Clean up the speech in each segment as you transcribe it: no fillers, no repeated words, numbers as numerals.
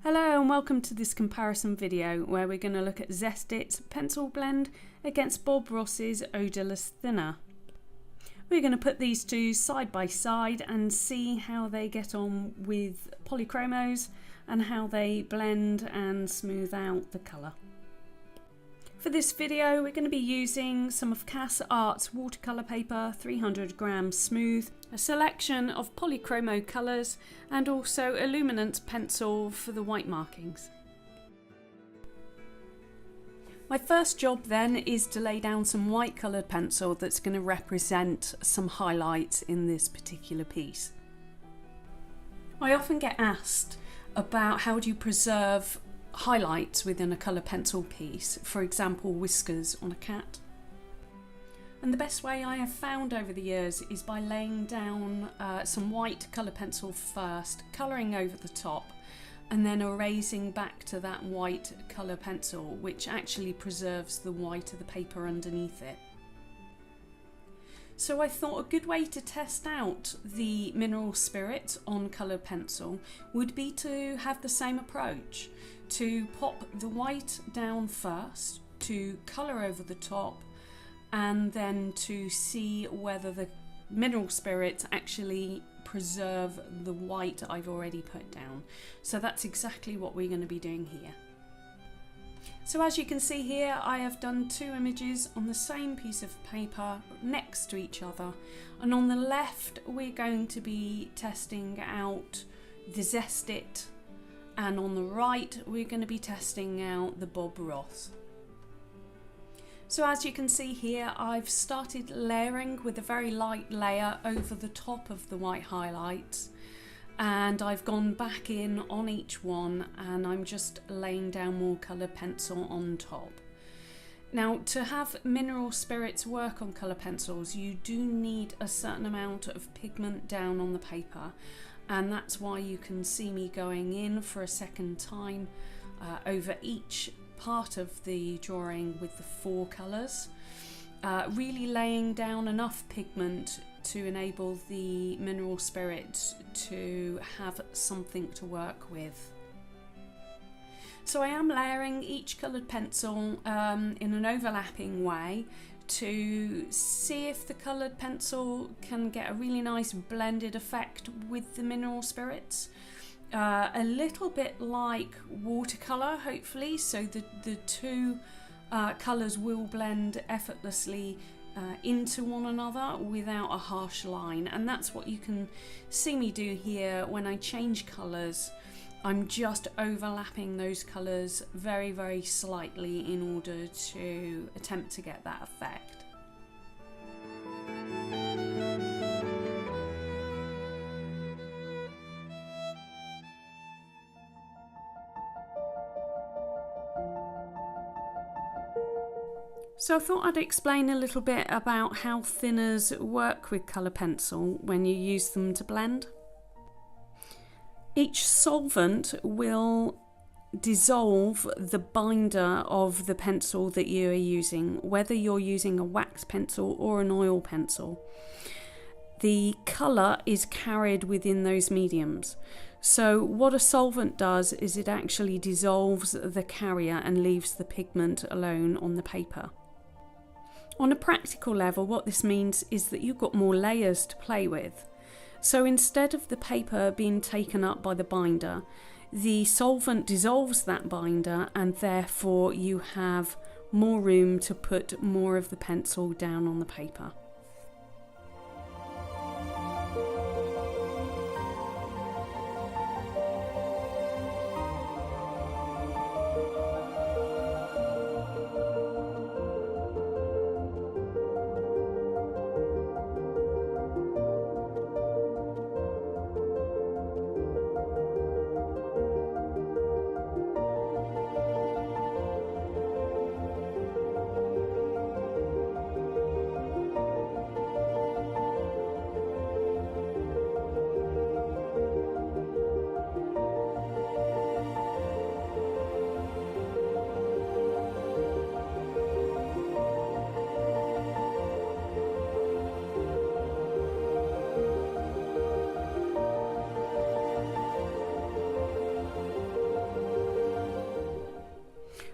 Hello and welcome to this comparison video where we're going to look at Zest It's pencil blend against Bob Ross's Odourless thinner. We're going to put these two side by side and see how they get on with Polychromos and how they blend and smooth out the colour. For this video we're going to be using some of Cass Art's watercolour paper, 300 grams smooth, a selection of Polychromo colours and also a luminance pencil for the white markings. My first job then is to lay down some white coloured pencil that's going to represent some highlights in this particular piece. I often get asked about how do you preserve highlights within a colour pencil piece, for example whiskers on a cat. And the best way I have found over the years is by laying down some white colour pencil first, colouring over the top and then erasing back to that white colour pencil, which actually preserves the white of the paper underneath it. So I thought a good way to test out the mineral spirit on coloured pencil would be to have the same approach, to pop the white down first, to colour over the top, and then to see whether the mineral spirits actually preserve the white I've already put down. So that's exactly what we're going to be doing here. So as you can see here, I have done two images on the same piece of paper next to each other, and on the left we're going to be testing out the Zest It, and on the right we're going to be testing out the Bob Ross. So as you can see here, I've started layering with a very light layer over the top of the white highlights, and I've gone back in on each one and I'm just laying down more coloured pencil on top. Now, to have mineral spirits work on colour pencils, you do need a certain amount of pigment down on the paper, and that's why you can see me going in for a second time over each part of the drawing with the four colours, really laying down enough pigment to enable the mineral spirit to have something to work with. So I am layering each coloured pencil in an overlapping way to see if the coloured pencil can get a really nice blended effect with the mineral spirits. A little bit like watercolour, hopefully, so the two colours will blend effortlessly into one another without a harsh line, and that's what you can see me do here. When I change colours, I'm just overlapping those colours very, very slightly in order to attempt to get that effect. So I thought I'd explain a little bit about how thinners work with colour pencil when you use them to blend. Each solvent will dissolve the binder of the pencil that you are using, whether you're using a wax pencil or an oil pencil. The colour is carried within those mediums. So what a solvent does is it actually dissolves the carrier and leaves the pigment alone on the paper. On a practical level, what this means is that you've got more layers to play with. So instead of the paper being taken up by the binder, the solvent dissolves that binder, and therefore you have more room to put more of the pencil down on the paper.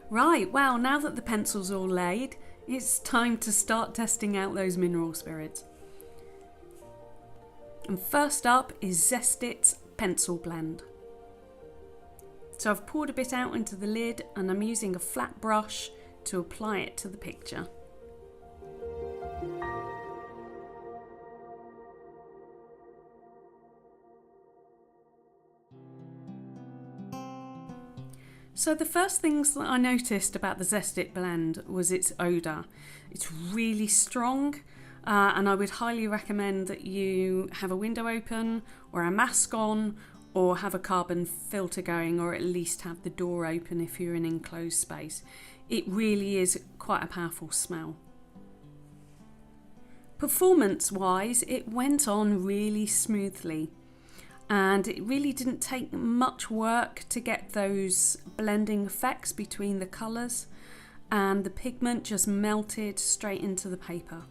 Right, well, now that the pencil's all laid, it's time to start testing out those mineral spirits. And first up is Zest It's pencil blend. So I've poured a bit out into the lid and I'm using a flat brush to apply it to the picture. So the first things that I noticed about the Zest It blend was its odour. It's really strong and I would highly recommend that you have a window open or a mask on or have a carbon filter going, or at least have the door open if you're in an enclosed space. It really is quite a powerful smell. Performance wise, it went on really smoothly. And it really didn't take much work to get those blending effects between the colours, and the pigment just melted straight into the paper.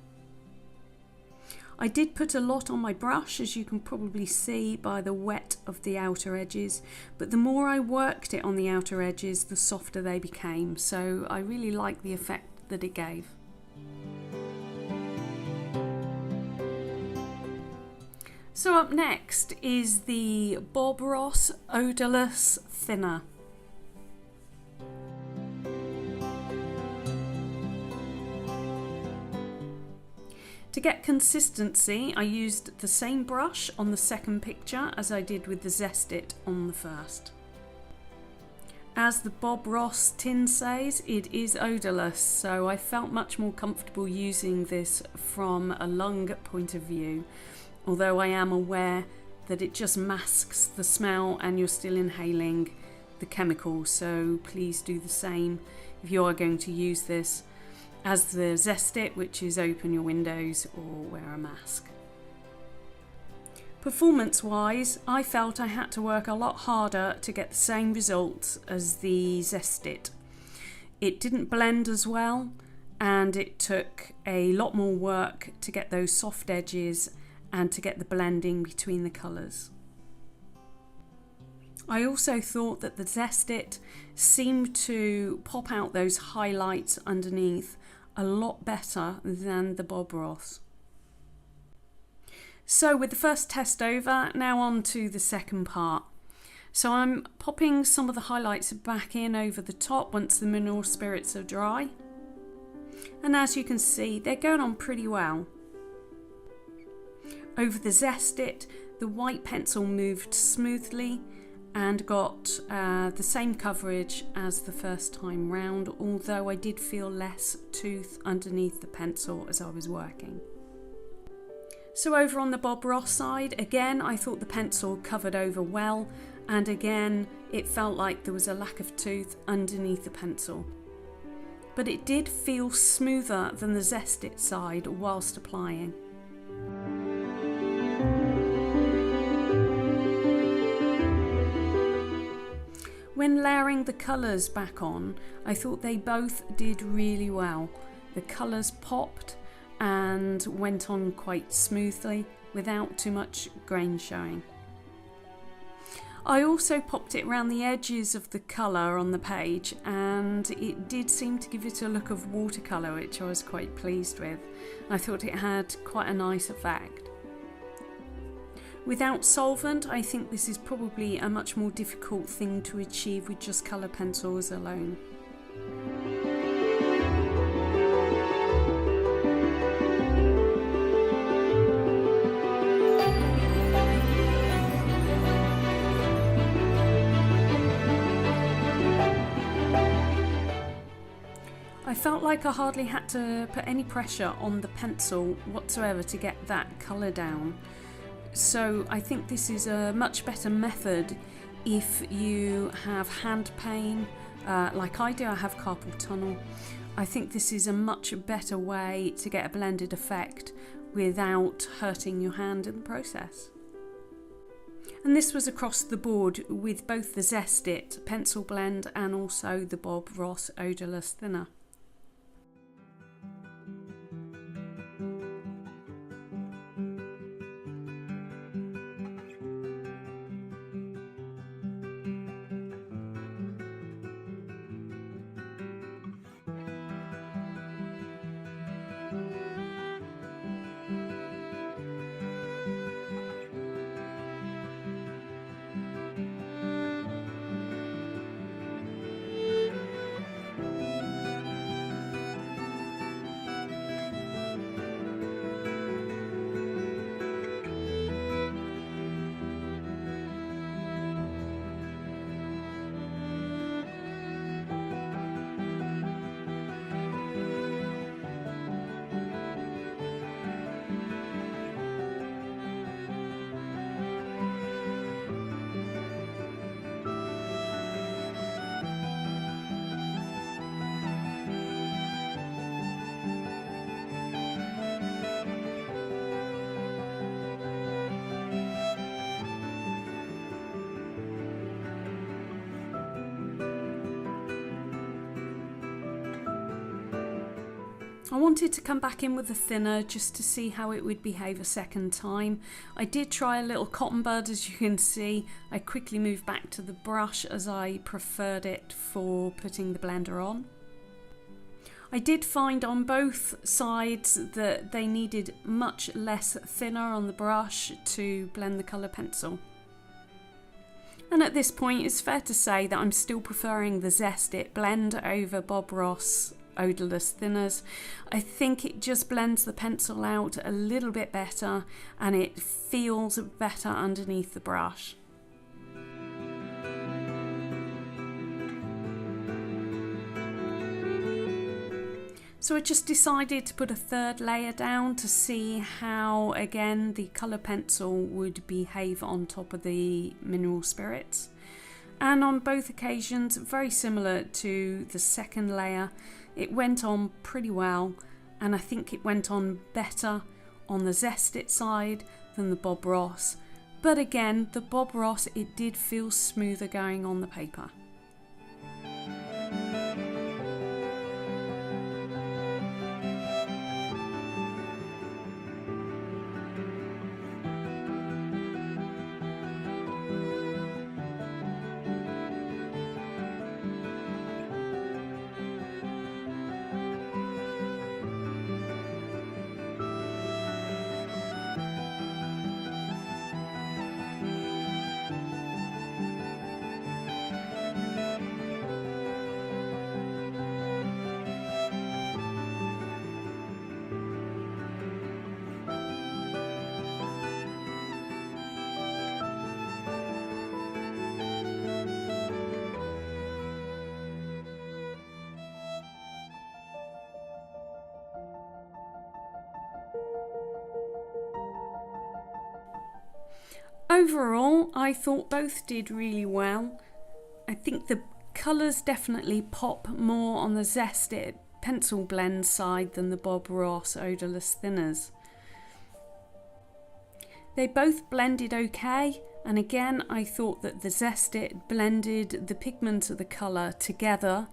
I did put a lot on my brush, as you can probably see by the wet of the outer edges, but the more I worked it on the outer edges, the softer they became, so I really like the effect that it gave. So up next is the Bob Ross Odourless Thinner. To get consistency, I used the same brush on the second picture as I did with the Zest It on the first. As the Bob Ross tin says, it is odourless, so I felt much more comfortable using this from a lung point of view, although I am aware that it just masks the smell and you're still inhaling the chemical, so please do the same if you are going to use this as the Zest It, which is open your windows or wear a mask. Performance wise, I felt I had to work a lot harder to get the same results as the Zest It. It didn't blend as well, and it took a lot more work to get those soft edges and to get the blending between the colours. I also thought that the Zest It seemed to pop out those highlights underneath a lot better than the Bob Ross. So with the first test over, now on to the second part. So I'm popping some of the highlights back in over the top once the mineral spirits are dry. And as you can see, they're going on pretty well. Over the Zest It, the white pencil moved smoothly and got the same coverage as the first time round, although I did feel less tooth underneath the pencil as I was working. So over on the Bob Ross side, again I thought the pencil covered over well, and again it felt like there was a lack of tooth underneath the pencil. But it did feel smoother than the Zest It side whilst applying. When layering the colours back on, I thought they both did really well. The colours popped and went on quite smoothly without too much grain showing. I also popped it around the edges of the colour on the page, and it did seem to give it a look of watercolour, which I was quite pleased with. I thought it had quite a nice effect. Without solvent, I think this is probably a much more difficult thing to achieve with just colour pencils alone. I felt like I hardly had to put any pressure on the pencil whatsoever to get that colour down. So I think this is a much better method if you have hand pain, like I do. I have carpal tunnel. I think this is a much better way to get a blended effect without hurting your hand in the process. And this was across the board with both the Zest It pencil blend and also the Bob Ross Odourless Thinner. I wanted to come back in with a thinner just to see how it would behave a second time. I did try a little cotton bud, as you can see. I quickly moved back to the brush as I preferred it for putting the blender on. I did find on both sides that they needed much less thinner on the brush to blend the colour pencil. And at this point it's fair to say that I'm still preferring the Zest It blend over Bob Ross Odourless thinners. I think it just blends the pencil out a little bit better and it feels better underneath the brush. So I just decided to put a third layer down to see how, again, the colour pencil would behave on top of the mineral spirits. And on both occasions, very similar to the second layer, it went on pretty well, and I think it went on better on the Zest It side than the Bob Ross. But again, the Bob Ross, it did feel smoother going on the paper. Overall, I thought both did really well. I think the colours definitely pop more on the Zest It pencil blend side than the Bob Ross Odourless thinners. They both blended okay, and again I thought that the Zest It blended the pigment of the colour together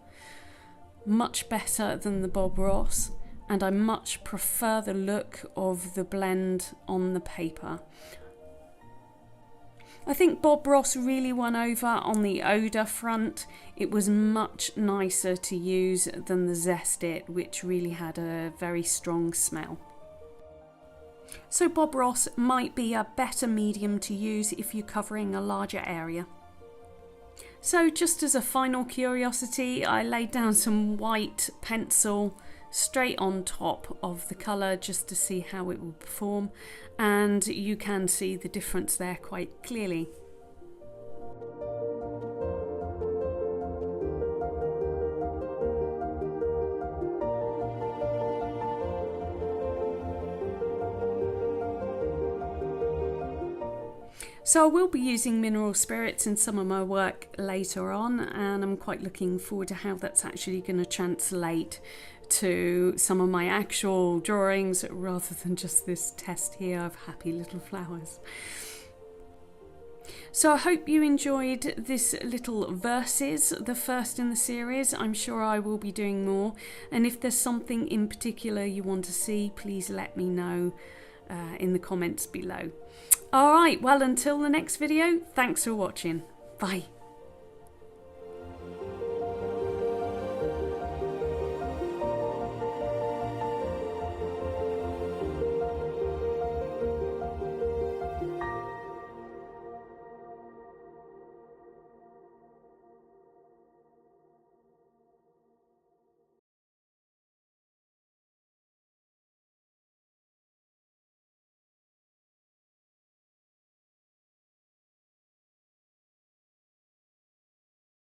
much better than the Bob Ross, and I much prefer the look of the blend on the paper. I think Bob Ross really won over on the odour front. It was much nicer to use than the Zest It, which really had a very strong smell. So Bob Ross might be a better medium to use if you're covering a larger area. So just as a final curiosity, I laid down some white pencil straight on top of the colour just to see how it will perform, and you can see the difference there quite clearly. So I will be using mineral spirits in some of my work later on, and I'm quite looking forward to how that's actually going to translate to some of my actual drawings rather than just this test here of happy little flowers. So I hope you enjoyed this little verses, the first in the series. I'm sure I will be doing more, and if there's something in particular you want to see, please let me know in the comments below. Alright, well, until the next video, thanks for watching. Bye.